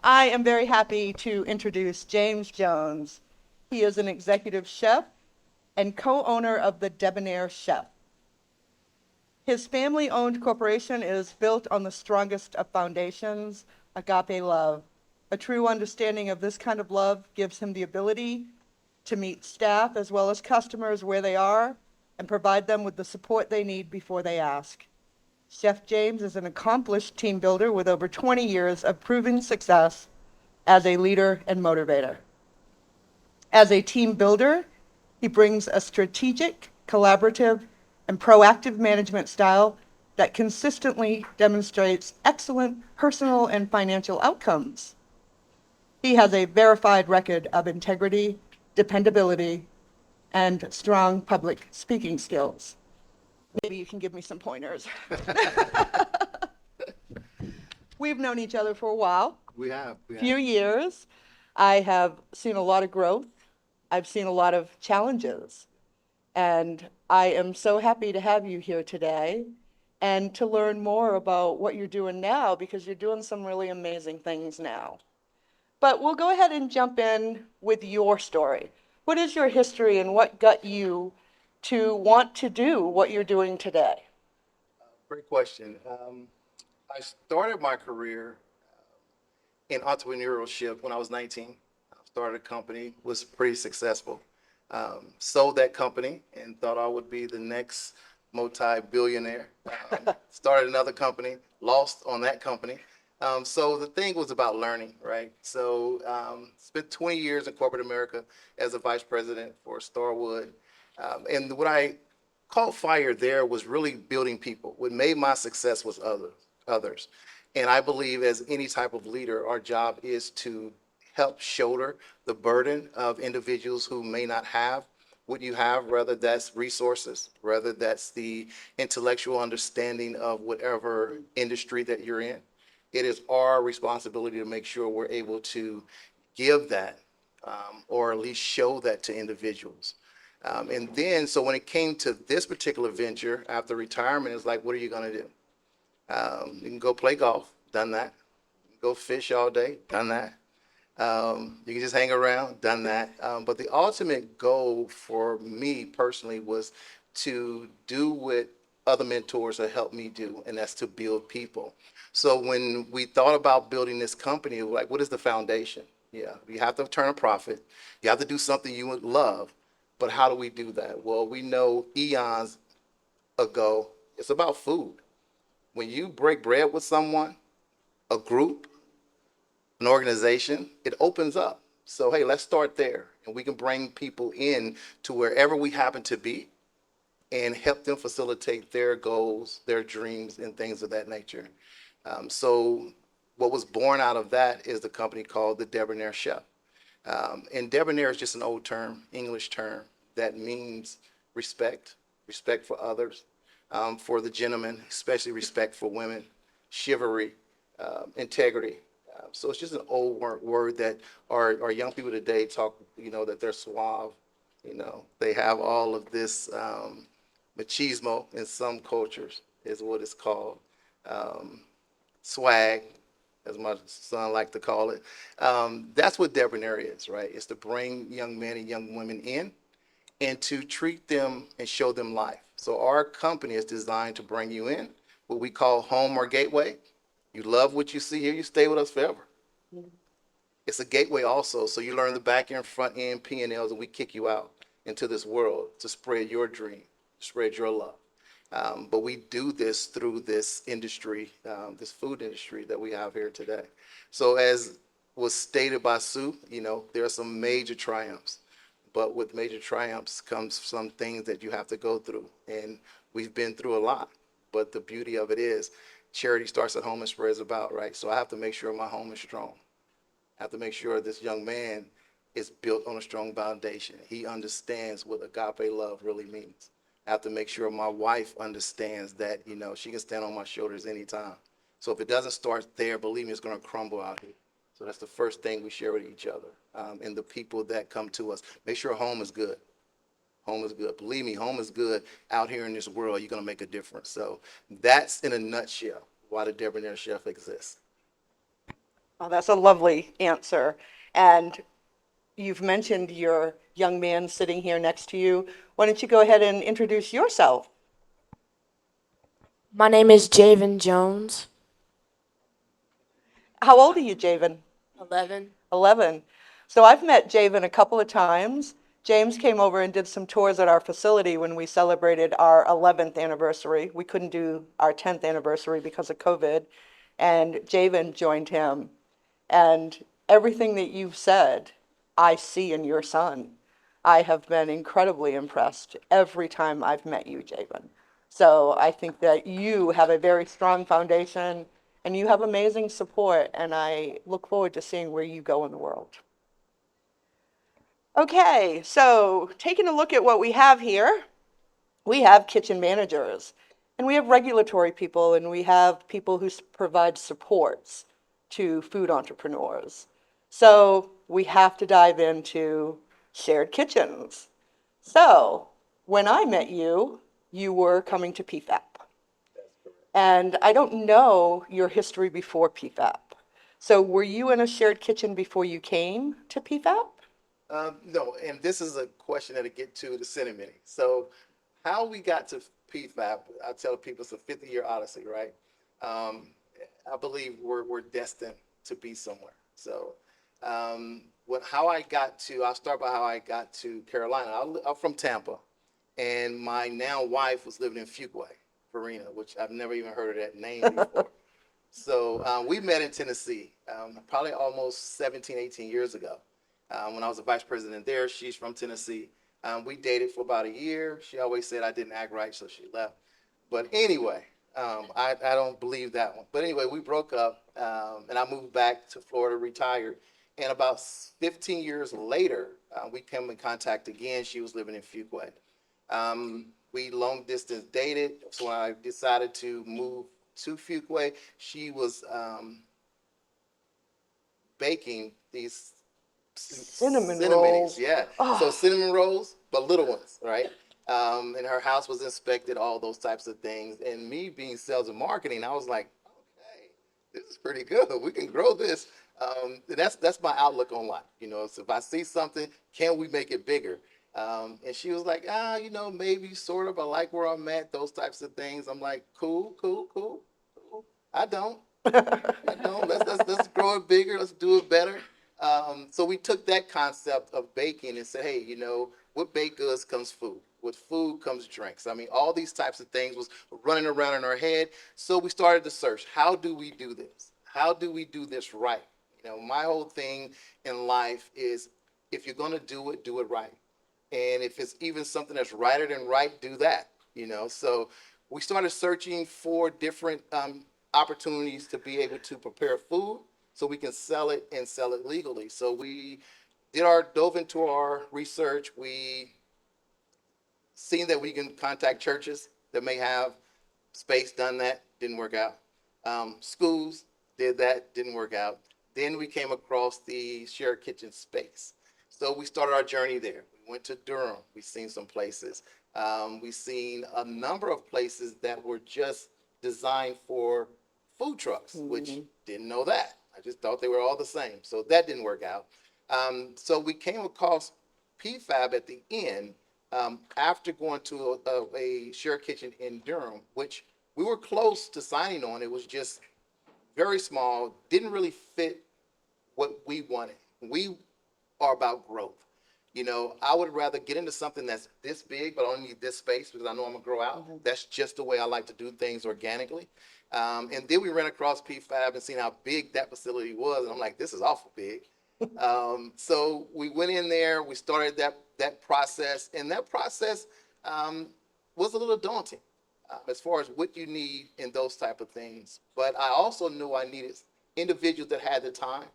I am very happy to introduce James Jones. He is an executive chef and co-owner of the Debonair Chef. His family-owned corporation is built on the strongest of foundations, agape love. A true understanding of this kind of love gives him the ability to meet staff as well as customers where they are and provide them with the support they need before they ask. Chef James is an accomplished team builder with over 20 years of proven success as a leader and motivator. As a team builder, he brings a strategic, collaborative, and proactive management style that consistently demonstrates excellent personal and financial outcomes. He has a verified record of integrity, dependability, and strong public speaking skills. Maybe you can give me some pointers. We've known each other for a while, We have. few years. I have seen a lot of growth. I've seen a lot of challenges. And I am so happy to have you here today and to learn more about what you're doing now because you're doing some really amazing things now. But we'll go ahead and jump in with your story. What is your history and what got you to want to do what you're doing today? Great question. I started my career in entrepreneurship when I was 19. I started a company, was pretty successful. Sold that company and thought I would be the next multi-billionaire. Started another company, lost on that company. So the thing was about learning, right? So spent 20 years in corporate America as a vice president for Starwood. And what I caught fire there was really building people. What made my success was others. And I believe as any type of leader, our job is to help shoulder the burden of individuals who may not have what you have, whether that's resources, whether that's the intellectual understanding of whatever industry that you're in. It is our responsibility to make sure we're able to give that or at least show that to individuals. And then, so when it came to this particular venture after retirement, it's like, what are you going to do? You can go play golf, done that. Go fish all day, done that. You can just hang around, done that. But the ultimate goal for me personally was to do what other mentors have helped me do, and that's to build people. So when we thought about building this company, it was like, what is the foundation? Yeah, you have to turn a profit. You have to do something you would love. But how do we do that? Well, we know eons ago, it's about food. When you break bread with someone, a group, an organization, it opens up. So, hey, let's start there. And we can bring people in to wherever we happen to be and help them facilitate their goals, their dreams, and things of that nature. So, what was born out of that is the company called the Debonair Chef. And debonair is just an old term, English term that means respect, respect for others, for the gentleman, especially respect for women, chivalry, integrity. So it's just an old word that our young people today talk, that they're suave. They have all of this machismo in some cultures is what it's called. Um, Swag, as my son like to call it. That's what debonair is, right? It's to bring young men and young women in and to treat them and show them life. So our company is designed to bring you in, what we call home or gateway. You love what you see here, you stay with us forever. It's a gateway also, so you learn the back end, front end, P&Ls, and we kick you out into this world to spread your dream, spread your love. But we do this through this industry, this food industry that we have here today. So as was stated by Sue, there are some major triumphs. But with major triumphs comes some things that you have to go through. And we've been through a lot. But the beauty of it is charity starts at home and spreads about, right? So I have to make sure my home is strong. I have to make sure this young man is built on a strong foundation. He understands what agape love really means. I have to make sure my wife understands that, she can stand on my shoulders anytime. So if it doesn't start there, believe me, it's going to crumble out here. So that's the first thing we share with each other and the people that come to us. Make sure home is good. Home is good. Believe me, home is good. Out here in this world, you're going to make a difference. So that's in a nutshell why the Debonair Chef exists. Oh, that's a lovely answer. And you've mentioned your young man sitting here next to you. Why don't you go ahead and introduce yourself? My name is Javen Jones. How old are you, Javen? 11. 11. So I've met Javen a couple of times. James came over and did some tours at our facility when we celebrated our 11th anniversary. We couldn't do our 10th anniversary because of COVID, and Javen joined him. And everything that you've said, I see in your son. I have been incredibly impressed every time I've met you, Javen. So I think that you have a very strong foundation and you have amazing support, and I look forward to seeing where you go in the world. Okay, so taking a look at what we have here, we have kitchen managers, and we have regulatory people, and we have people who provide supports to food entrepreneurs. So we have to dive into shared kitchens. So when I met you, you were coming to PFAP. And I don't know your history before PFAP. So were you in a shared kitchen before you came to PFAP? No, and this is a question that'll get to the sentiment. So, how we got to PFAP, I tell people it's a 50-year odyssey, right? Um, I believe we're destined to be somewhere. So, how I got to, I'll start by how I got to Carolina. I'm from Tampa, and my now wife was living in Fuquay, Farina, which I've never even heard of that name before. So we met in Tennessee, probably almost 17, 18 years ago. When I was a vice president there, she's from Tennessee. We dated for about a year. She always said I didn't act right, so she left. But anyway, I don't believe that one. But anyway, we broke up, and I moved back to Florida, retired. And about 15 years later, we came in contact again. She was living in Fuquay. We long distance dated, so when I decided to move to Fuquay, she was baking these Cinnamon cinnamonies, rolls. yeah. So Oh, cinnamon rolls, but little ones, right? And her house was inspected, all those types of things. And me being sales and marketing, I was like, okay, this is pretty good. We can grow this. That's my outlook on life. So if I see something, can we make it bigger? And she was like, maybe sort of. I like where I'm at, those types of things. I'm like, cool, cool, cool, cool. I don't. I don't. Let's grow it bigger. Let's do it better. So we took that concept of baking and said, hey, with baked goods comes food. With food comes drinks. I mean, all these types of things was running around in our head. So we started to search. How do we do this? How do we do this right? My whole thing in life is if you're going to do it right. And if it's even something that's righter than right, do that. So we started searching for different opportunities to be able to prepare food so we can sell it and sell it legally. So we dove into our research. We seen that we can contact churches that may have space, done that, didn't work out. Schools did that, didn't work out. Then we came across the shared kitchen space. So we started our journey there. We went to Durham. We seen some places. We seen a number of places that were just designed for food trucks, which didn't know that. I just thought they were all the same. So that didn't work out. So we came across PFAB at the end after going to a shared kitchen in Durham, which we were close to signing on. It was just very small, didn't really fit what we wanted. We are about growth. I would rather get into something that's this big, but I only need this space because I know I'm gonna grow out. That's just the way I like to do things organically. And then we ran across PFAB and seen how big that facility was, and I'm like, this is awful big. So we went in there, we started that process, and that process was a little daunting as far as what you need and those type of things. But I also knew I needed individuals that had the time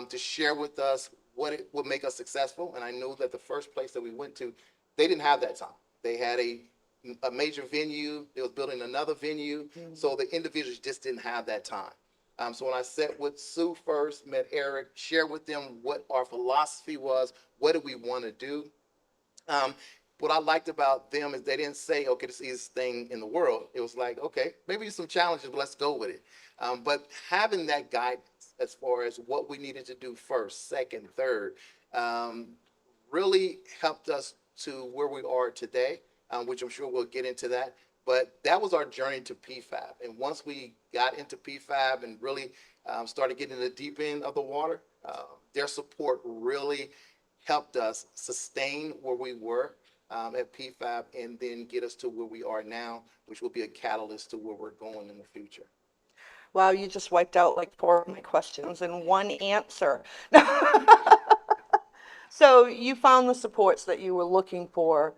to share with us what it would make us successful. And I knew that the first place that we went to, they didn't have that time. They had a major venue. They was building another venue. So the individuals just didn't have that time. So when I sat with Sue first, met Eric, shared with them what our philosophy was, what do we want to do. Um, what I liked about them is they didn't say, okay, this is the easiest thing in the world. It was like, okay, maybe some challenges, but let's go with it. But having that guidance, as far as what we needed to do first, second, third. Um, really helped us to where we are today, which I'm sure we'll get into that. But that was our journey to PFAB. And once we got into PFAB and really started getting in the deep end of the water, their support really helped us sustain where we were at PFAB and then get us to where we are now, which will be a catalyst to where we're going in the future. Wow, you just wiped out like four of my questions in one answer. So you found the supports that you were looking for.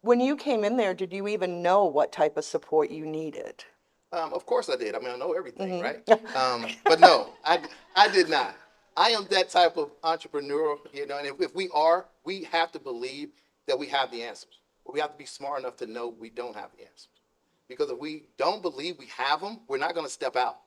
When you came in there, did you even know what type of support you needed? Of course I did. I mean, I know everything, right? But no, I did not. I am that type of entrepreneur, and if we are, we have to believe that we have the answers. But we have to be smart enough to know we don't have the answers. Because if we don't believe we have them, we're not going to step out.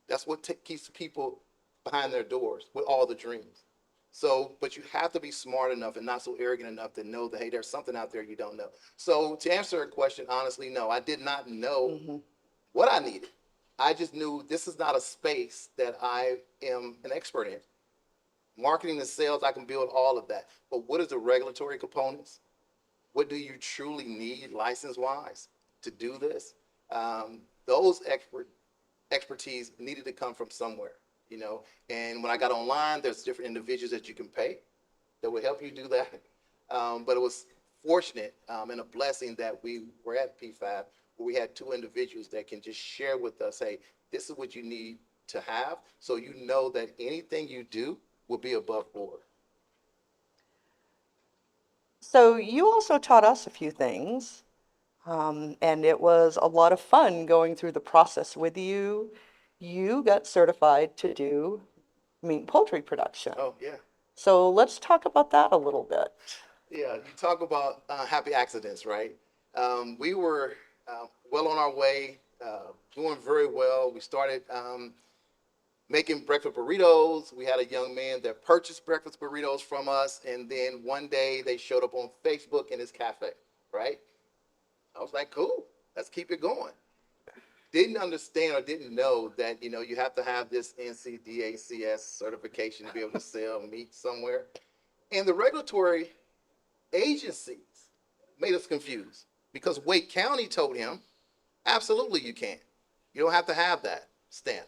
That's what keeps people behind their doors with all the dreams. So, but you have to be smart enough and not so arrogant enough to know that, hey, there's something out there you don't know. So to answer a question, honestly, no, I did not know what I needed. I just knew this is not a space that I am an expert in. Marketing and sales, I can build all of that. But what is the regulatory components? What do you truly need license-wise to do this? Those expertise needed to come from somewhere. And when I got online, there's different individuals that you can pay that will help you do that. But it was fortunate and a blessing that we were at PFAB where we had two individuals that can just share with us, hey, this is what you need to have, so you know that anything you do will be above board. So you also taught us a few things, and it was a lot of fun going through the process with you. You got certified to do meat and poultry production. Oh, yeah. So let's talk about that a little bit. Yeah, you talk about happy accidents, right? We were well on our way, doing very well. We started making breakfast burritos. We had a young man that purchased breakfast burritos from us, and then one day they showed up on Facebook in his cafe, right? I was like, cool, let's keep it going. Didn't understand or didn't know that you have to have this NCDACS certification to be able to sell meat somewhere, and the regulatory agencies made us confused because Wake County told him, absolutely you can. You don't have to have that stamp.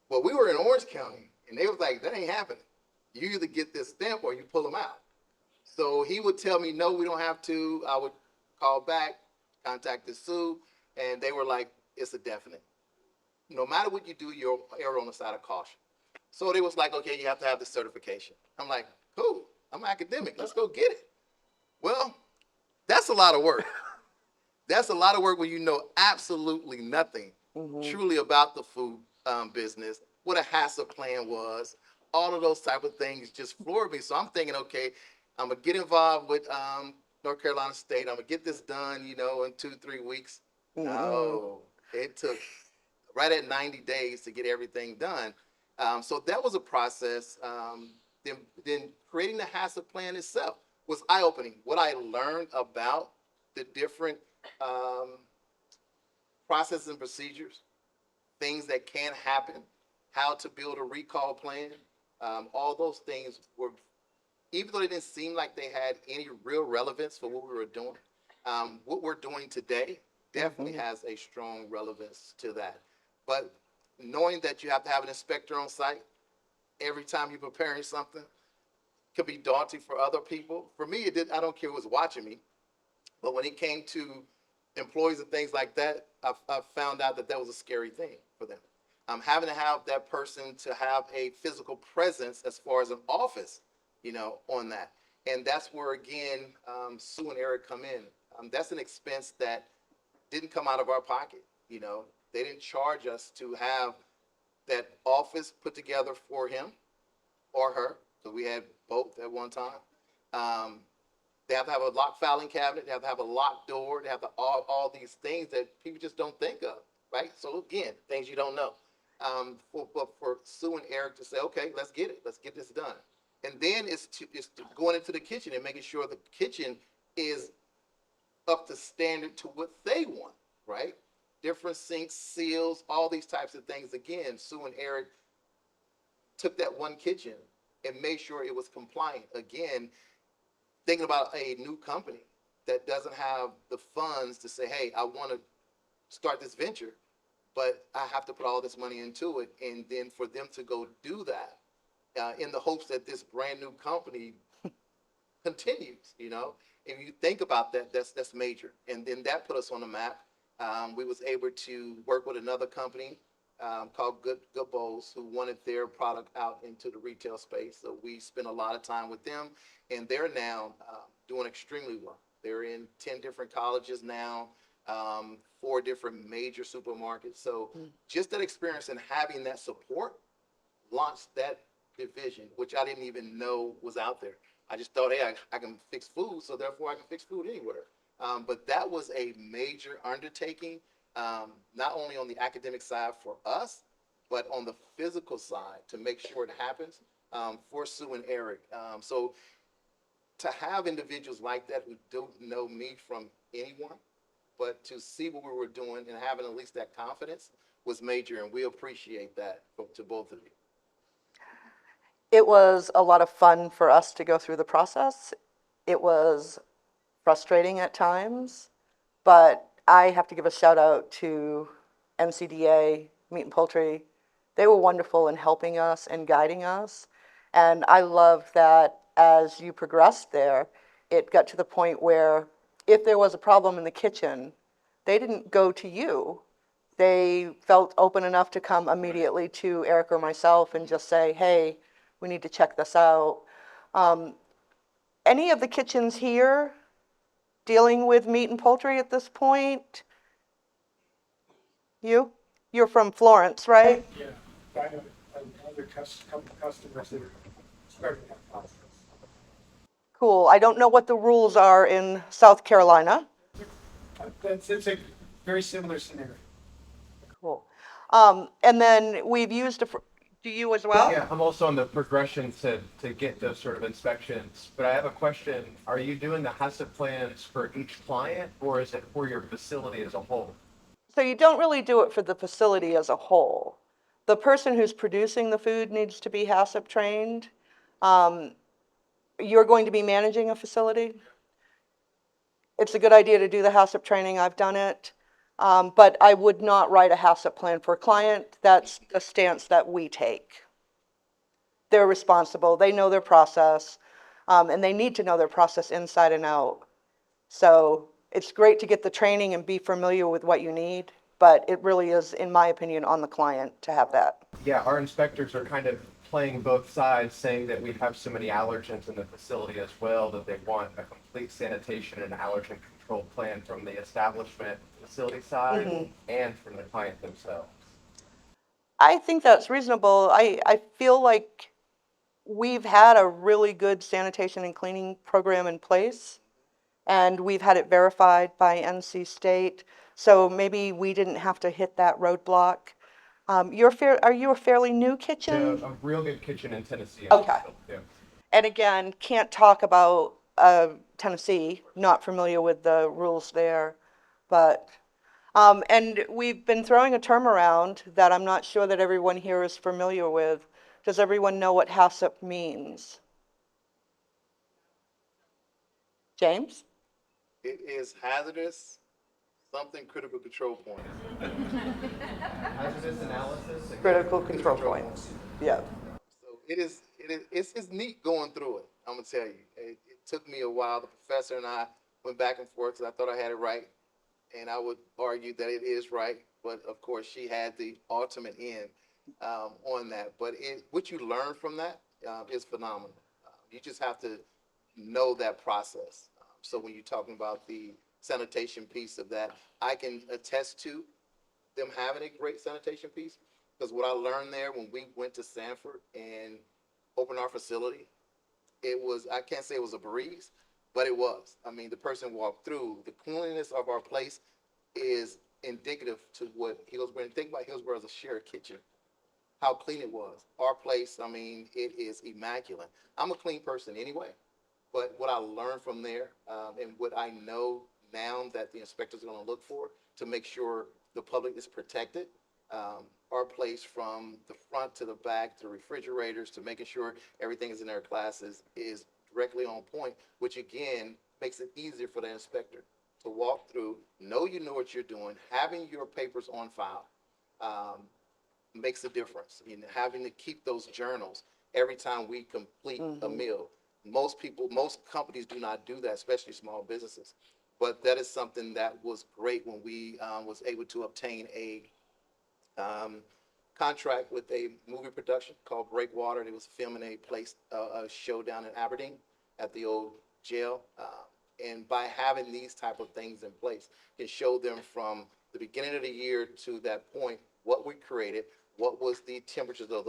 Well, we were in Orange County, and they was like, that ain't happening. You either get this stamp or you pull them out. So he would tell me, no, we don't have to. I would call back, contact the Sue, and they were like, it's a definite. No matter what you do, you're err on the side of caution. So they was like, okay, you have to have the certification. I'm like, cool, I'm an academic. Let's go get it. Well, that's a lot of work. That's a lot of work when you know absolutely nothing truly about the food business, what a HACCP plan was, all of those type of things just floored me. So I'm thinking, okay, I'm going to get involved with North Carolina State. I'm going to get this done, in 2-3 weeks. No, it took right at 90 days to get everything done. So that was a process. Then creating the HACCP plan itself was eye-opening. What I learned about the different processes and procedures, things that can happen, how to build a recall plan, all those things were, even though they didn't seem like they had any real relevance for what we were doing, what we're doing today definitely has a strong relevance to that. But knowing that you have to have an inspector on site every time you're preparing something could be daunting for other people. For me, it did. I don't care who was watching me, but when it came to employees and things like that, I found out that was a scary thing for them. Having to have that person to have a physical presence as far as an office, on that. And that's where, again, Sue and Eric come in. That's an expense that didn't come out of our pocket. They didn't charge us to have that office put together for him or her, because we had both at one time. They have to have a lock filing cabinet. They have to have a locked door. They have to all these things that people just don't think of, right? So again, things you don't know. For Sue and Eric to say, okay, let's get it. Let's get this done. And then it's going into the kitchen and making sure the kitchen is up to standard to what they want, right? Different sinks, seals, all these types of things. Again, Sue and Eric took that one kitchen and made sure it was compliant. Again, thinking about a new company that doesn't have the funds to say, hey, I want to start this venture, but I have to put all this money into it. And then for them to go do that in the hopes that this brand new company continues, you know. If you think about that, that's major. And then that put us on the map. We was able to work with another company called Good Bowls, who wanted their product out into the retail space. So we spent a lot of time with them, and they're now doing extremely well. They're in 10 different colleges now, 4 different major supermarkets. So just that experience and having that support launched that division, which I didn't even know was out there. I just thought, hey, I can fix food, so therefore I can fix food anywhere. But that was a major undertaking, not only on the academic side for us, but on the physical side to make sure it happens for Sue and Eric. So to have individuals like that who don't know me from anyone, but to see what we were doing and having at least that confidence was major, and we appreciate that to both of you. It was a lot of fun for us to go through the process. It was frustrating at times, but I have to give a shout out to NCDA, Meat and Poultry. They were wonderful in helping us and guiding us. And I love that as you progressed there, it got to the point where if there was a problem in the kitchen, they didn't go to you. They felt open enough to come immediately to Eric or myself and just say, hey, we need to check this out. Any of the kitchens here dealing with meat and poultry at this point? You? You're from Florence, right? Yeah, I have another couple customers that are starting that process. Cool. I don't know what the rules are in South Carolina. It's a very similar scenario. Cool. And then we've used, do you as well? Yeah, I'm also on the progression to get those sort of inspections, but I have a question. Are you doing the HACCP plans for each client, or is it for your facility as a whole? So you don't really do it for the facility as a whole. The person who's producing the food needs to be HACCP trained. You're going to be managing a facility. It's a good idea to do the HACCP training. I've done it. But I would not write a HACCP plan for a client. That's the stance that we take. They're responsible. They know their process. And they need to know their process inside and out. So it's great to get the training and be familiar with what you need, but it really is, in my opinion, on the client to have that. Yeah, our inspectors are kind of playing both sides, saying that we have so many allergens in the facility as well, that they want a complete sanitation and allergen control plan from the establishment facility side and from the client themselves. I think that's reasonable. I feel like we've had a really good sanitation and cleaning program in place, and we've had it verified by NC State, so maybe we didn't have to hit that roadblock. Are you a fairly new kitchen? Yeah, a real good kitchen in Tennessee. Okay. Yeah. And again, can't talk about Tennessee, not familiar with the rules there, but, and we've been throwing a term around that I'm not sure that everyone here is familiar with. Does everyone know what HACCP means? James? It is hazardous, something critical control point. Hazardous analysis. and Critical control points. Yeah. So it's neat going through it. I'm gonna tell you, it took me a while. The professor and I went back and forth because I thought I had it right, and I would argue that it is right. But of course, she had the ultimate end on that. But what you learn from that is phenomenal. You just have to know that process. So when you're talking about the sanitation piece of that, I can attest to them having a great sanitation piece, because what I learned there when we went to Sanford and opened our facility, it was, I can't say it was a breeze, but it was. I mean, the person walked through, the cleanliness of our place is indicative to what Hillsborough, and think about Hillsborough as a shared kitchen, how clean it was. Our place, I mean, it is immaculate. I'm a clean person anyway, but what I learned from there and what I know now that the inspectors are going to look for to make sure the public is protected are placed from the front to the back, to refrigerators, to making sure everything is in their classes is directly on point, which again makes it easier for the inspector to walk through, know you know what you're doing, having your papers on file. Makes a difference. You know, having to keep those journals every time we complete a meal. Most people, most companies do not do that, especially small businesses. But that is something that was great when we was able to obtain a um, contract with a movie production called Breakwater. They was filming a show down in Aberdeen at the old jail. And by having these type of things in place, can show them from the beginning of the year to that point what we created, what was the temperatures of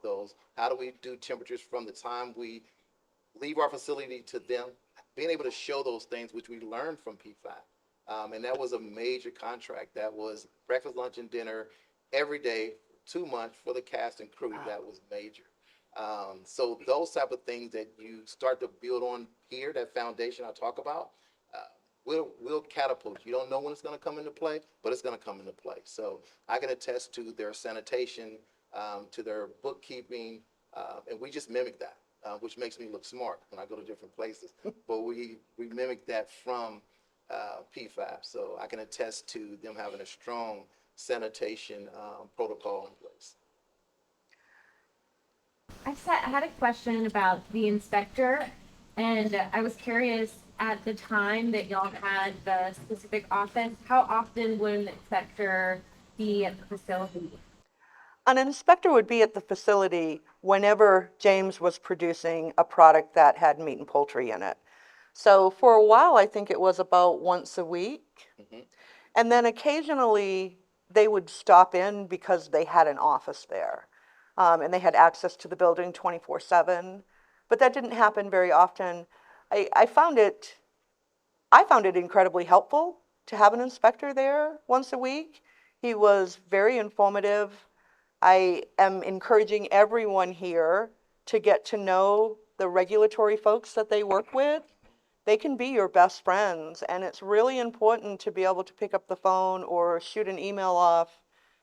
those, how do we do temperatures from the time we leave our facility to them, being able to show those things which we learned from PFAP. And that was a major contract. That was breakfast, lunch, and dinner every day, 2 months for the cast and crew. That was major. So those type of things that you start to build on here, that foundation I talk about, will catapult. You don't know when it's going to come into play, but it's going to come into play. So I can attest to their sanitation, to their bookkeeping, and we just mimic that, which makes me look smart when I go to different places. But we mimic that from PFAP. So I can attest to them having a strong sanitation protocol in place. I had a question about the inspector, and I was curious at the time that y'all had the specific office, how often would an inspector be at the facility? An inspector would be at the facility whenever James was producing a product that had meat and poultry in it. So for a while, I think it was about once a week. And then occasionally they would stop in because they had an office there. And they had access to the building 24/7. But that didn't happen very often. I found it incredibly helpful to have an inspector there once a week. He was very informative. I am encouraging everyone here to get to know the regulatory folks that they work with. They can be your best friends, and it's really important to be able to pick up the phone or shoot an email off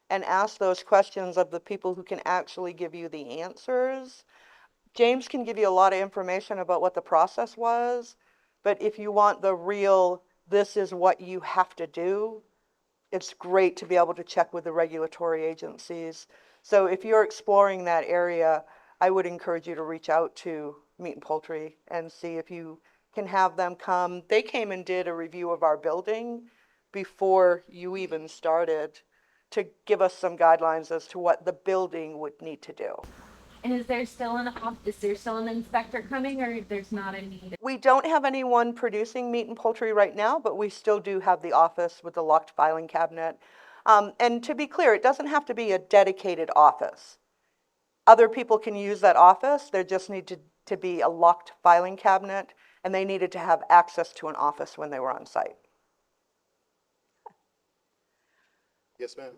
and ask those questions of the people who can actually give you the answers. James can give you a lot of information about what the process was, but if you want the real, this is what you have to do, it's great to be able to check with the regulatory agencies. So if you're exploring that area, I would encourage you to reach out to Meat and Poultry and see if you can have them come. They came and did a review of our building before you even started to give us some guidelines as to what the building would need to do. And is there still an office, is there still an inspector coming, or there's not a need? We don't have anyone producing meat and poultry right now, but we still do have the office with the locked filing cabinet. And to be clear, it doesn't have to be a dedicated office. Other people can use that office. There just need to be a locked filing cabinet, and they needed to have access to an office when they were on site. Yes, ma'am.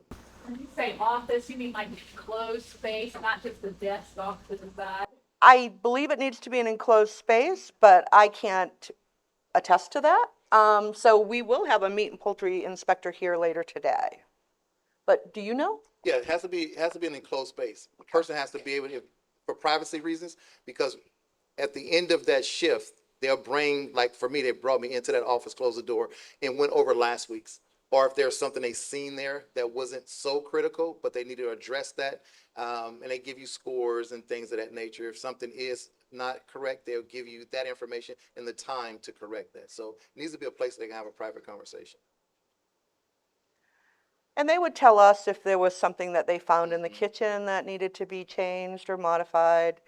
When you say office, you mean like closed space, not just the desk off to the side? I believe it needs to be an enclosed space, but I can't attest to that. So we will have a meat and poultry inspector here later today. But do you know? Yeah, it has to be an enclosed space. The person has to be able to, for privacy reasons, because at the end of that shift, they'll bring, like for me, they brought me into that office, closed the door, and went over last week's. Or if there's something they seen there that wasn't so critical, but they need to address that, and they give you scores and things of that nature. If something is not correct, they'll give you that information and the time to correct that. So it needs to be a place they can have a private conversation. And they would tell us if there was something that they found in the kitchen that needed to be changed or modified.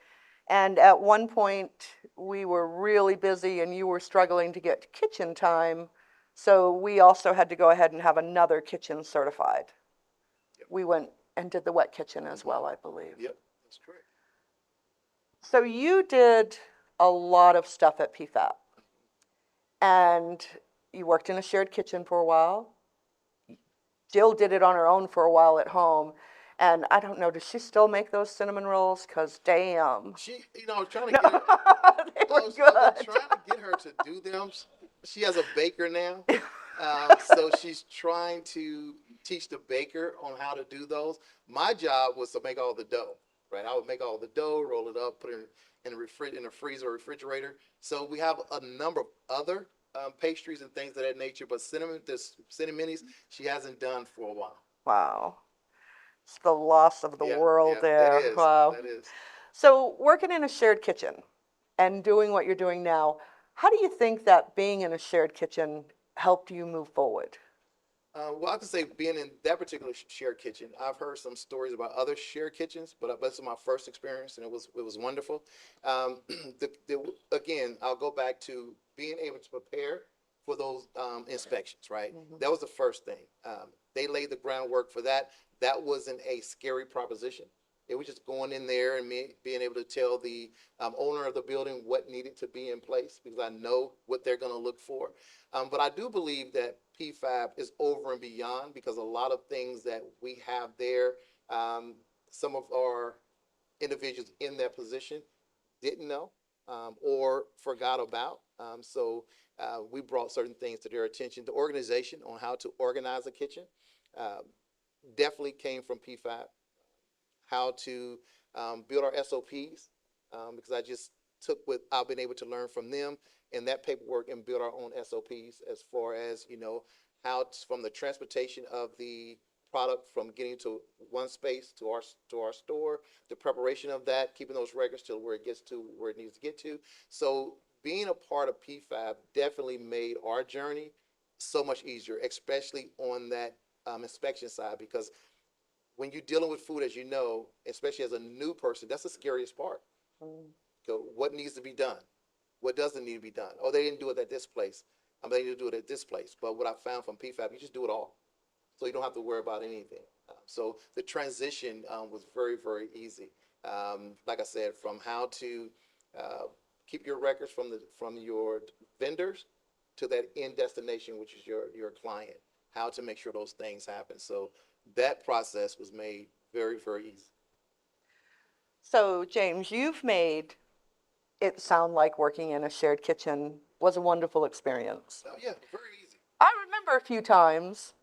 And at one point, we were really busy and you were struggling to get kitchen time. So we also had to go ahead and have another kitchen certified. Yep. We went and did the wet kitchen as well, I believe. Yep, that's correct. So you did a lot of stuff at PFAP. And you worked in a shared kitchen for a while. Jill did it on her own for a while at home. And I don't know, does she still make those cinnamon rolls? Because damn. She, I was trying to get her, They were I was good. trying to get her to do them. She has a baker now, so she's trying to teach the baker on how to do those. My job was to make all the dough, right? I would make all the dough, roll it up, put it in the freezer or refrigerator. So we have a number of other pastries and things of that nature, but cinnamon she hasn't done for a while. Wow. It's the loss of the Yeah, world yeah, there. that is. Wow. That is. So, working in a shared kitchen and doing what you're doing now, how do you think that being in a shared kitchen helped you move forward? Well, I have to say, being in that particular shared kitchen, I've heard some stories about other shared kitchens, but this is my first experience, and it was wonderful. Um, again, I'll go back to being able to prepare for those inspections. Right, that was the first thing. They laid the groundwork for that. That wasn't a scary proposition. It was just going in there and me being able to tell the owner of the building what needed to be in place because I know what they're going to look for. But I do believe that PFAB is over and beyond because a lot of things that we have there, some of our individuals in that position didn't know or forgot about. We brought certain things to their attention. The organization on how to organize a kitchen definitely came from PFAB, how to build our SOPs, because I just took what I've been able to learn from them and that paperwork and build our own SOPs as far as, from the transportation of the product from getting to one space to our store, the preparation of that, keeping those records till where it gets to where it needs to get to. So being a part of PFAB definitely made our journey so much easier, especially on that inspection side, because when you're dealing with food, as you know, especially as a new person, that's the scariest part. So what needs to be done? What doesn't need to be done? Oh, they didn't do it at this place. They need to do it at this place. But what I found from PFAB, you just do it all. So you don't have to worry about anything. So the transition was very, very easy. Like I said, from how to uh, keep your records from your vendors to that end destination, which is your client, how to make sure those things happen. So that process was made very, very easy. So, James, you've made it sound like working in a shared kitchen was a wonderful experience. Oh yeah, very easy. I remember a few times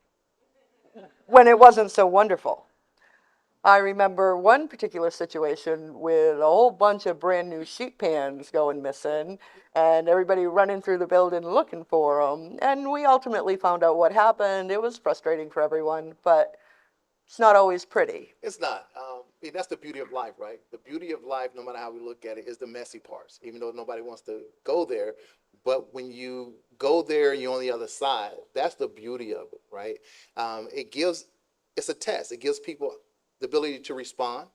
when it wasn't so wonderful. I remember one particular situation with a whole bunch of brand new sheet pans going missing and everybody running through the building looking for them. And we ultimately found out what happened. It was frustrating for everyone, but it's not always pretty. It's not. That's the beauty of life, right? The beauty of life, no matter how we look at it, is the messy parts. Even though nobody wants to go there, but when you go there and you're on the other side, that's the beauty of it, right? It's a test. It gives people the ability to respond.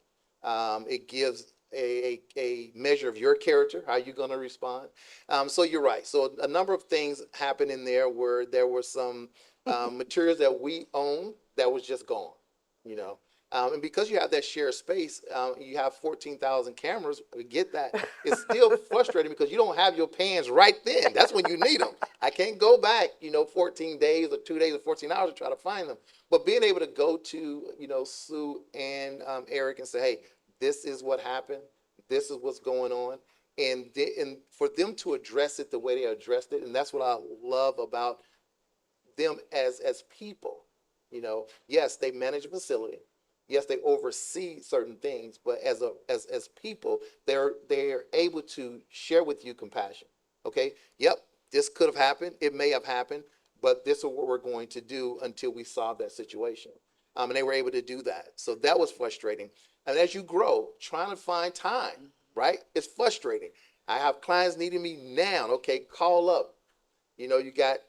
It gives a measure of your character, how you're going to respond. So you're right. So a number of things happened in there where there were some materials that we own that was just gone, you know. And because you have that shared space, you have 14,000 cameras. We get that. It's still frustrating because you don't have your pans right then. That's when you need them. I can't go back, 14 days or 2 days or 14 hours to try to find them. But being able to go to, Sue and Eric and say, hey, this is what happened. This is what's going on. And for them to address it the way they addressed it, and that's what I love about them as people. Yes, they manage a facility. Yes, they oversee certain things, but as people, they're able to share with you compassion. Okay, yep, this could have happened. It may have happened, but this is what we're going to do until we solve that situation. And they were able to do that. So that was frustrating. And as you grow, trying to find time, right? It's frustrating. I have clients needing me now. Okay, call up. You got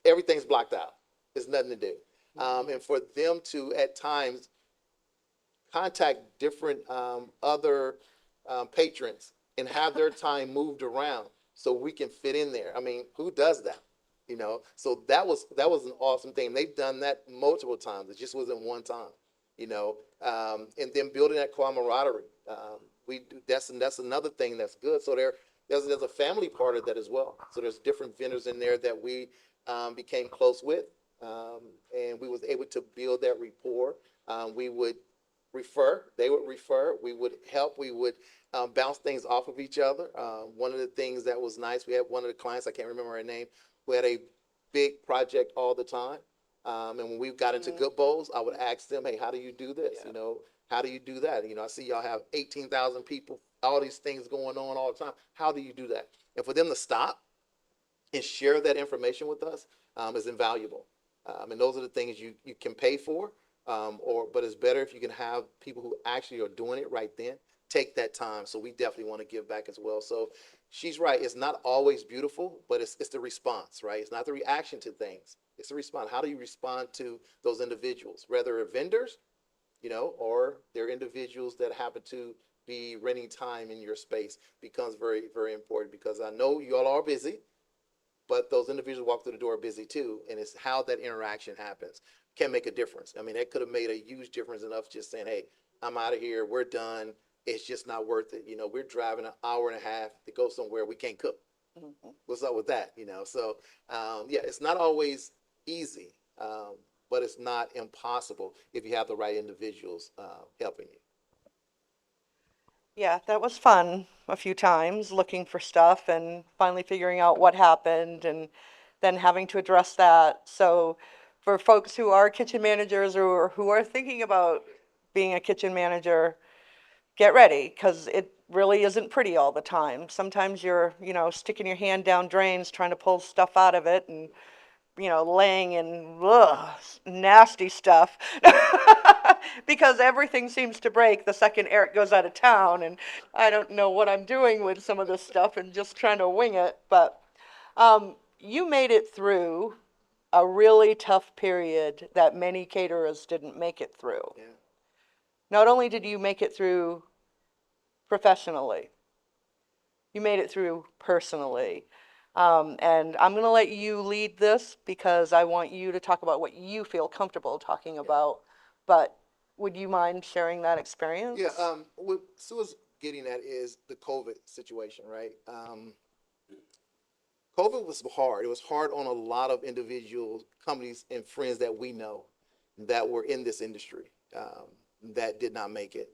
everything's blocked out. There's nothing to do. And for them to at times contact different other patrons and have their time moved around so we can fit in there. I mean, who does that? So that was an awesome thing. They've done that multiple times. It just wasn't one time. And then building that camaraderie. That's another thing that's good. So there's a family part of that as well. So there's different vendors in there that we became close with, and we was able to build that rapport. We would refer, they would refer, we would help, we would bounce things off of each other. One of the things that was nice, we had one of the clients, I can't remember her name, who had a big project all the time. And when we got into good bowls, I would ask them, hey, how do you do this? You know, how do you do that? You know, I see y'all have 18,000 people, all these things going on all the time. How do you do that? And for them to stop and share that information with us is invaluable. And those are the things you can pay for, but it's better if you can have people who actually are doing it right then. Take that time. So we definitely want to give back as well. So she's right. It's not always beautiful, but it's the response, right? It's not the reaction to things. It's the response. How do you respond to those individuals, whether they're vendors, you know, or they're individuals that happen to be renting time in your space becomes very, very important because I know you all are busy, but those individuals walk through the door busy too, and it's how that interaction happens can make a difference. I mean, that could have made a huge difference enough just saying, hey, I'm out of here, we're done, it's just not worth it. You know, we're driving an hour and a half to go somewhere we can't cook. What's up with that? You know, so yeah, it's not always easy, but it's not impossible if you have the right individuals helping you. Yeah, that was fun a few times, looking for stuff and finally figuring out what happened and then having to address that. So, for folks who are kitchen managers or who are thinking about being a kitchen manager, get ready because it really isn't pretty all the time. Sometimes you're, sticking your hand down drains trying to pull stuff out of it and laying in nasty stuff because everything seems to break the second Eric goes out of town, and I don't know what I'm doing with some of this stuff and just trying to wing it. But you made it through a really tough period that many caterers didn't make it through. Yeah. Not only did you make it through professionally, you made it through personally. And I'm going to let you lead this because I want you to talk about what you feel comfortable talking about. But would you mind sharing that experience? Yeah, what Sue is getting at is the COVID situation, right? COVID was hard. It was hard on a lot of individuals, companies, and friends that we know that were in this industry that did not make it.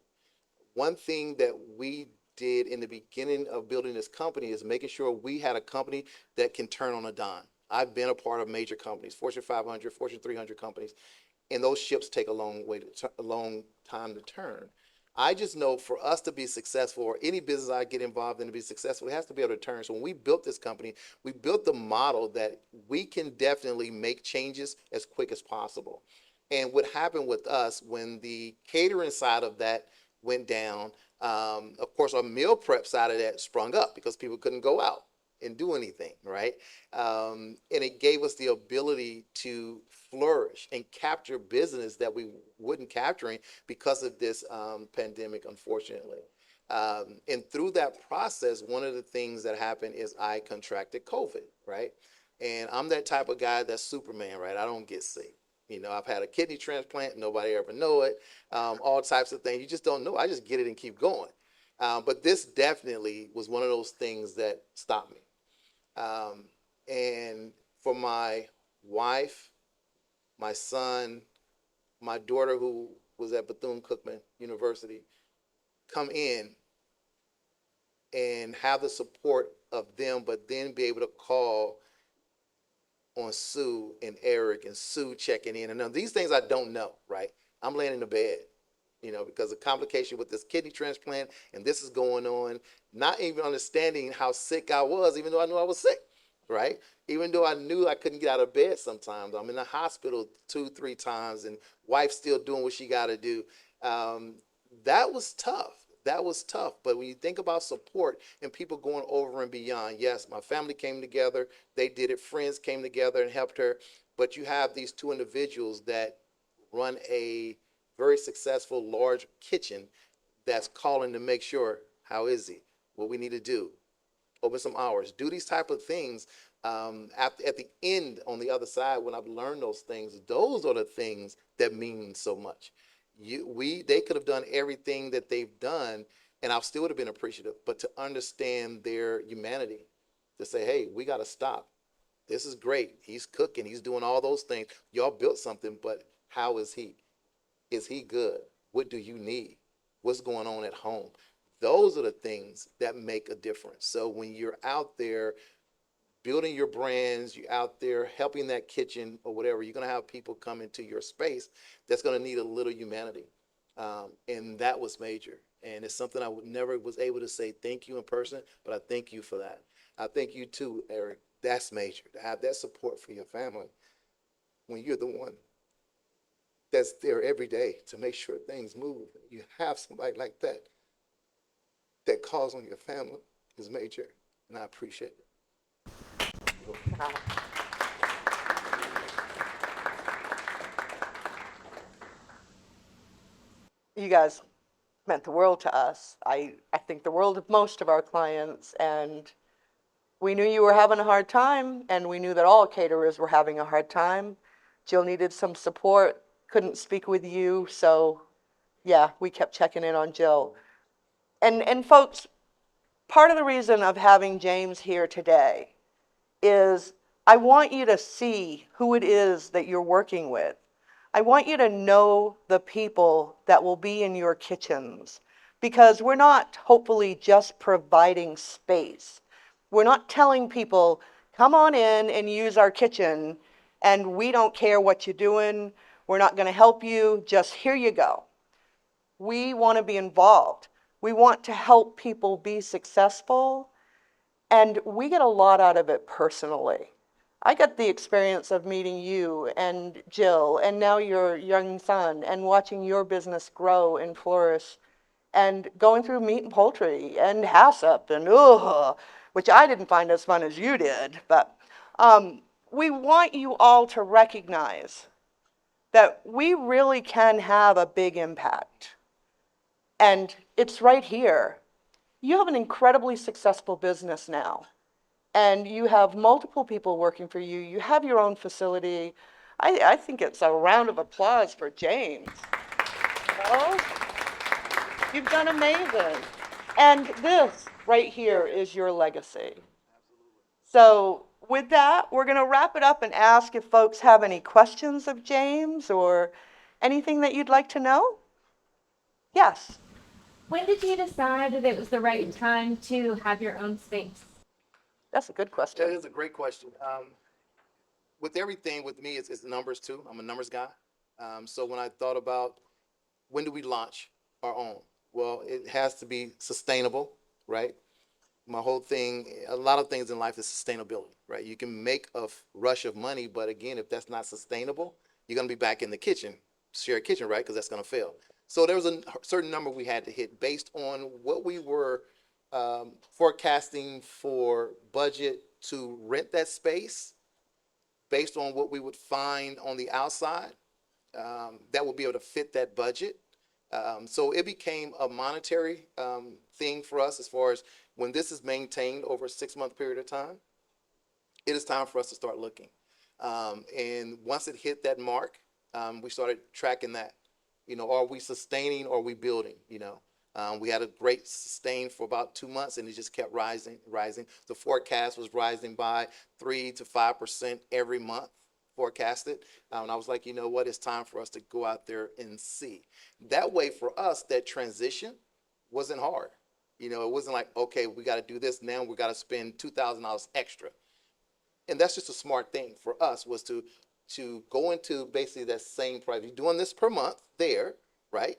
One thing that we did in the beginning of building this company is making sure we had a company that can turn on a dime. I've been a part of major companies, Fortune 500, Fortune 300 companies, and those ships take a long time to turn. I just know for us to be successful, or any business I get involved in to be successful, it has to be able to turn. So when we built this company, we built the model that we can definitely make changes as quick as possible. And what happened with us when the catering side of that went down, of course, our meal prep side of that sprung up because people couldn't go out and do anything, right? And it gave us the ability to flourish and capture business that we wouldn't capturing because of this pandemic, unfortunately. And through that process, one of the things that happened is I contracted COVID, right? And I'm that type of guy that's Superman, right? I don't get sick. You know, I've had a kidney transplant, nobody ever know it. All types of things. You just don't know. I just get it and keep going. But this definitely was one of those things that stopped me. And for my wife, my son, my daughter, who was at Bethune-Cookman University, come in and have the support of them, but then be able to call on Sue and Eric and Sue checking in. And now these things I don't know, right? I'm laying in the bed, because of complication with this kidney transplant and this is going on, not even understanding how sick I was, even though I knew I was sick, right? Even though I knew I couldn't get out of bed sometimes. I'm in the hospital 2-3 times and wife still doing what she got to do. That was tough. That was tough. But when you think about support and people going over and beyond, yes, my family came together. They did it. Friends came together and helped her. But you have these two individuals that run a very successful large kitchen that's calling to make sure, how is he? What we need to do? Open some hours. Do these type of things. At the end, on the other side, when I've learned those things, those are the things that mean so much. They could have done everything that they've done, and I still would have been appreciative. But to understand their humanity, to say, hey, we got to stop. This is great. He's cooking. He's doing all those things. Y'all built something, but how is he? Is he good? What do you need? What's going on at home? Those are the things that make a difference. So when you're out there building your brands, you're out there helping that kitchen or whatever, you're gonna have people come into your space that's gonna need a little humanity. And that was major. And it's something I would never was able to say thank you in person, but I thank you for that. I thank you too, Eric. That's major, to have that support for your family when you're the one that's there every day to make sure things move. You have somebody like that that calls on your family is major, and I appreciate it. You guys meant the world to us. I think the world of most of our clients, and we knew you were having a hard time, and we knew that all caterers were having a hard time. Jill needed some support, couldn't speak with you, so yeah, we kept checking in on Jill. And folks, part of the reason of having James here today is I want you to see who it is that you're working with. I want you to know the people that will be in your kitchens, because we're not hopefully just providing space. We're not telling people, come on in and use our kitchen, and we don't care what you're doing. We're not going to help you. Just here you go. We want to be involved. We want to help people be successful, and we get a lot out of it personally. I got the experience of meeting you and Jill, and now your young son, and watching your business grow and flourish, and going through meat and poultry and HACCP and which I didn't find as fun as you did. But we want you all to recognize that we really can have a big impact. And it's right here. You have an incredibly successful business now, and you have multiple people working for you. You have your own facility. I think it's a round of applause for James. Oh, you've done amazing. And this right here is your legacy. So with that, we're going to wrap it up and ask if folks have any questions of James or anything that you'd like to know. Yes. When did you decide that it was the right time to have your own space? That's a good That question. is a great question. With everything with me, it's numbers too. I'm a numbers guy. So when I thought about when do we launch our own, well, it has to be sustainable, right? My whole thing, a lot of things in life is sustainability, right? You can make a rush of money, but again, if that's not sustainable, you're gonna be back in the kitchen, share a kitchen, right? Because that's gonna fail. So there was a certain number we had to hit based on what we were forecasting for budget to rent that space, based on what we would find on the outside, that would be able to fit that budget. So it became a monetary thing for us as far as when this is maintained over a 6 month period of time, it is time for us to start looking. And once it hit that mark, we started tracking that. You know, are we sustaining or are we building? You know, we had a great sustain for about 2 months, and it just kept rising, rising. The forecast was rising by 3 to 5% every month forecasted. And I was like, you know what? It's time for us to go out there and see. That way, for us, that transition wasn't hard. You know, it wasn't like, okay, we got to do this now. We got to spend $2,000 extra. And that's just a smart thing for us, was to go into basically that same price. You're doing this per month there, right?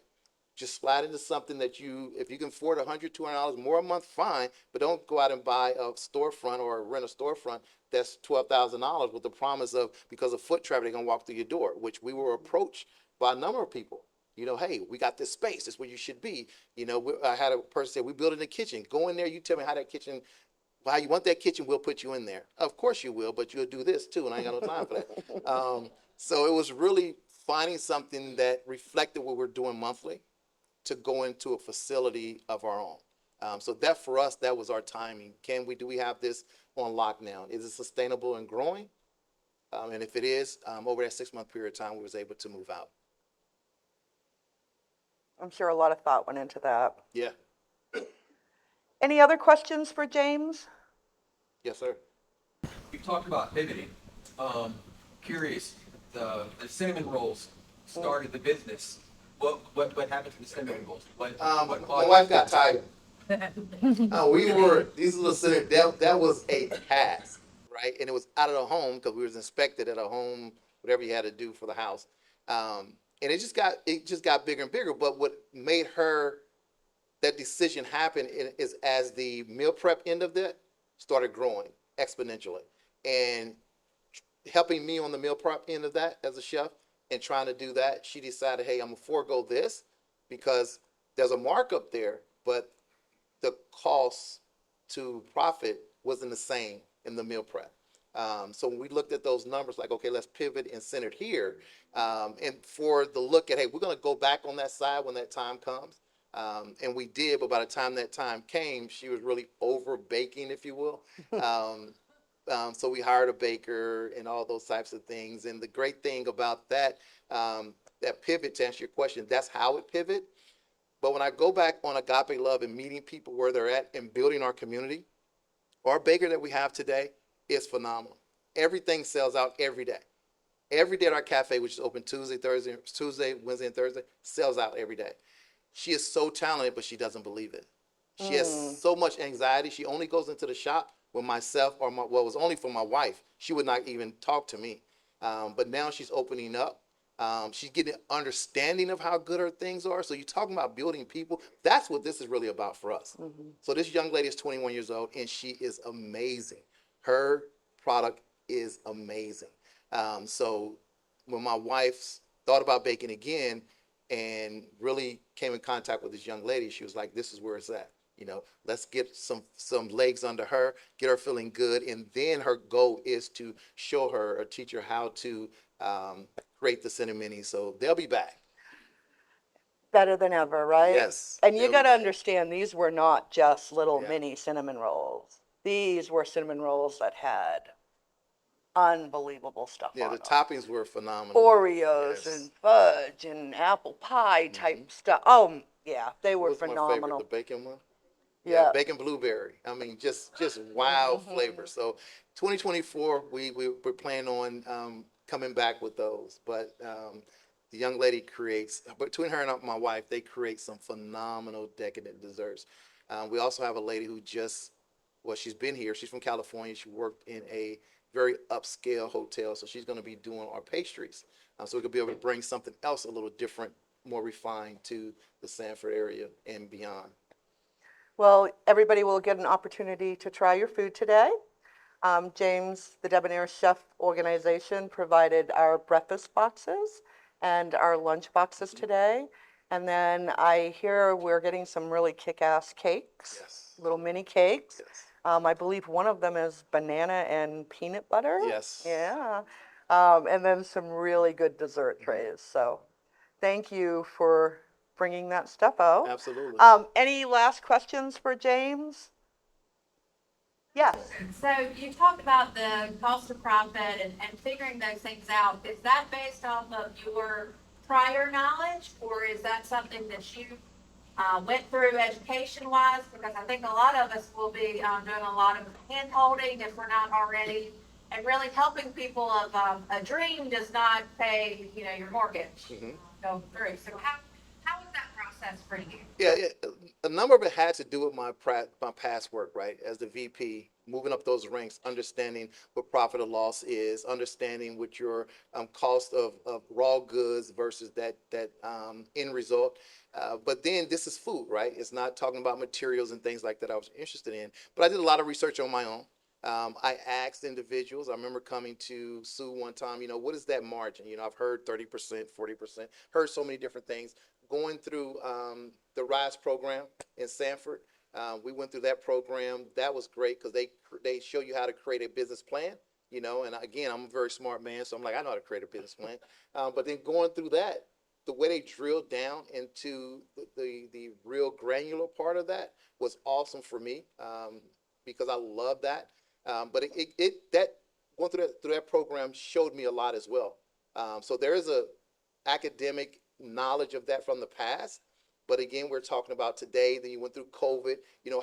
Just slide into something that if you can afford $100, $200 more a month, fine. But don't go out and buy a storefront or rent a storefront that's $12,000 with the promise of, because of foot traffic, they're gonna walk through your door. Which we were approached by a number of people. You know, hey, we got this space. It's where you should be. You know, I had a person say, we built in the kitchen. Go in there. You tell me how that kitchen. How you want that kitchen, we'll put you in there. Of course you will, but you'll do this too, and I ain't got no time for that. So it was really finding something that reflected what we're doing monthly to go into a facility of our own. So that for us, that was our timing. Do we have this on lock now? Is it sustainable and growing? And if it is, over that 6 month period of time, we was able to move out. I'm sure a lot of thought went into that. Yeah. Any other questions for James? Yes, sir. You talked about pivoting. Curious, the cinnamon rolls started the business. What happened to the cinnamon rolls? My wife got tired. These little cinnamon, that was a task, right? And it was out of the home because we was inspected at a home, whatever you had to do for the house. And it just got bigger and bigger. But what made her that decision happen is as the meal prep end of that started growing exponentially, and helping me on the meal prep end of that as a chef and trying to do that, she decided, hey, I'm gonna forego this because there's a markup there, but the cost to profit wasn't the same in the meal prep. So when we looked at those numbers, like, okay, let's pivot and center it here. And for the look at, hey, we're going to go back on that side when that time comes. And we did, but by the time that time came, she was really over baking, if you will. So we hired a baker and all those types of things. And the great thing about that, that pivot, to answer your question, that's how it pivot. But when I go back on Agape Love and meeting people where they're at and building our community, our baker that we have today is phenomenal. Everything sells out every day. Every day at our cafe, which is open Tuesday, Wednesday, and Thursday, sells out every day. She is so talented, but she doesn't believe it. She has so much anxiety. She only goes into the shop with myself or it was only for my wife. She would not even talk to me. But now she's opening up. She's getting an understanding of how good her things are. So you're talking about building people. That's what this is really about for us. So this young lady is 21 years old, and she is amazing. Her product is amazing. So when my wife thought about baking again and really came in contact with this young lady, she was like, this is where it's at. Let's get some legs under her, get her feeling good, and then her goal is to show her or teach her how to create the cinnamon. So they'll be back. Better than ever, right? Yes, And you they'll got be to back. understand, these were not just little Yeah. mini cinnamon rolls. These were cinnamon rolls that had unbelievable stuff Yeah, on the them. toppings were phenomenal. Oreos Yes. and fudge and apple pie type stuff. Oh, yeah, they What were was my favorite? The phenomenal. bacon one? Yeah, Yeah. bacon blueberry. I mean, just wild flavor. So 2024, we're planning on coming back with those. But the young lady creates, between her and my wife, they create some phenomenal decadent desserts. We also have a lady who she's been here. She's from California. She worked in a very upscale hotel. So she's going to be doing our pastries. So we could be able to bring something else a little different, more refined to the Sanford area and beyond. Well, everybody will get an opportunity to try your food today. James, the Debonair Chef organization, provided our breakfast boxes and our lunch boxes today. And then I hear we're getting some really kick-ass cakes, Yes. little mini cakes. Yes. I believe one of them is banana and peanut butter. Yes. Yeah. And then some really good dessert trays. So thank you for bringing that stuff out. Absolutely. Any last questions for James? Yes. So you talked about the cost of profit and figuring those things out. Is that based off of your prior knowledge, or is that something that you went through education-wise? Because I think a lot of us will be doing a lot of hand-holding if we're not already, and really helping people of a dream does not pay, your mortgage go through. So how was that process for you? Yeah, a number of it had to do with my past work, right? As the VP, moving up those ranks, understanding what profit or loss is, understanding what your cost of raw goods versus that end result. But then this is food, right? It's not talking about materials and things like that I was interested in. But I did a lot of research on my own. I asked individuals. I remember coming to Sue one time, what is that margin? I've heard 30%, 40%, heard so many different things. Going through the RISE program in Sanford, we went through that program. That was great because they show you how to create a business plan, and again, I'm a very smart man, so I'm like, I know how to create a business plan. But then going through that, the way they drilled down into the real granular part of that was awesome for me because I love that. But that going through that program showed me a lot as well. So there is a academic knowledge of that from the past. But again, we're talking about today. Then you went through COVID,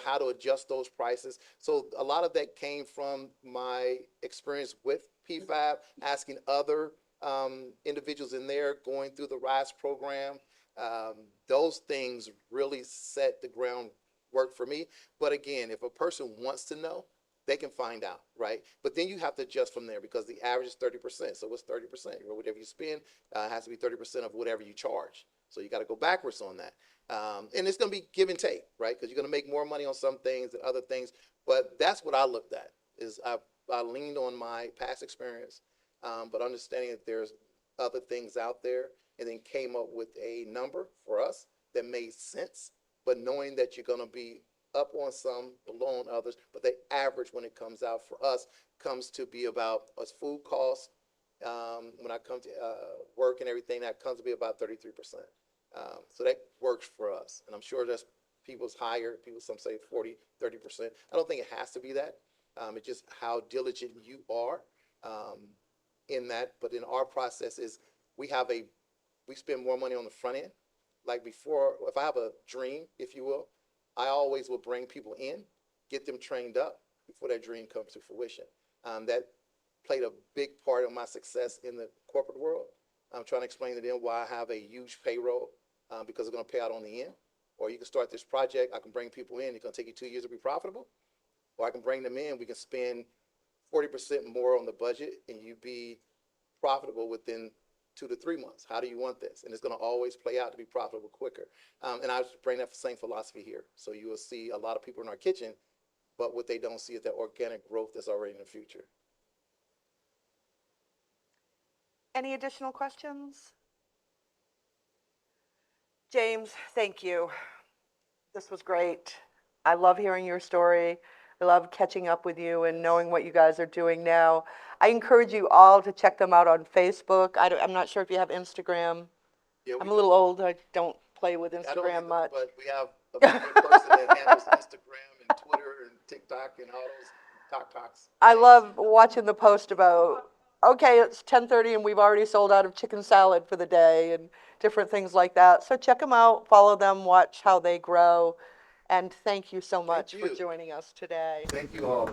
how to adjust those prices. So a lot of that came from my experience with PFAB, asking other individuals in there, going through the RISE program. Those things really set the groundwork for me. But again, if a person wants to know, they can find out, right? But then you have to adjust from there because the average is 30%. So what's 30%? Whatever you spend has to be 30% of whatever you charge. So you got to go backwards on that. And it's going to be give and take, right? Because you're going to make more money on some things than other things. But that's what I looked at, is I leaned on my past experience, but understanding that there's other things out there, and then came up with a number for us that made sense, but knowing that you're going to be up on some, below on others, but the average when it comes out for us comes to be about us food costs. When I come to work and everything, that comes to be about 33%. So that works for us. And I'm sure that's people's higher, people, some say 40, 30%. I don't think it has to be that. It's just how diligent you are in that. But in our process is we spend more money on the front end. Like before, if I have a dream, if you will, I always will bring people in, get them trained up before that dream comes to fruition. That played a big part of my success in the corporate world. I'm trying to explain to them why I have a huge payroll because it's going to pay out on the end. Or you can start this project, I can bring people in, it's going to take you 2 years to be profitable. Or I can bring them in, we can spend 40% more on the budget and you be profitable within 2 to 3 months. How do you want this? And it's going to always play out to be profitable quicker. And I bring that same philosophy here. So you will see a lot of people in our kitchen, but what they don't see is that organic growth that's already in the future. Any additional questions? James, thank you. This was great. I love hearing your story. I love catching up with you and knowing what you guys are doing now. I encourage you all to check them out on Facebook. I'm not sure if you have Instagram. Yeah, I'm a little old. I don't play with I don't Instagram either, much. but we have a person that handles Instagram and Twitter and TikTok and all those TikToks. I love watching the post about, okay, it's 10:30 and we've already sold out of chicken salad for the day and different things like that. So check them out, follow them, watch how they grow. And thank you so much for you. joining us today. Thank you all.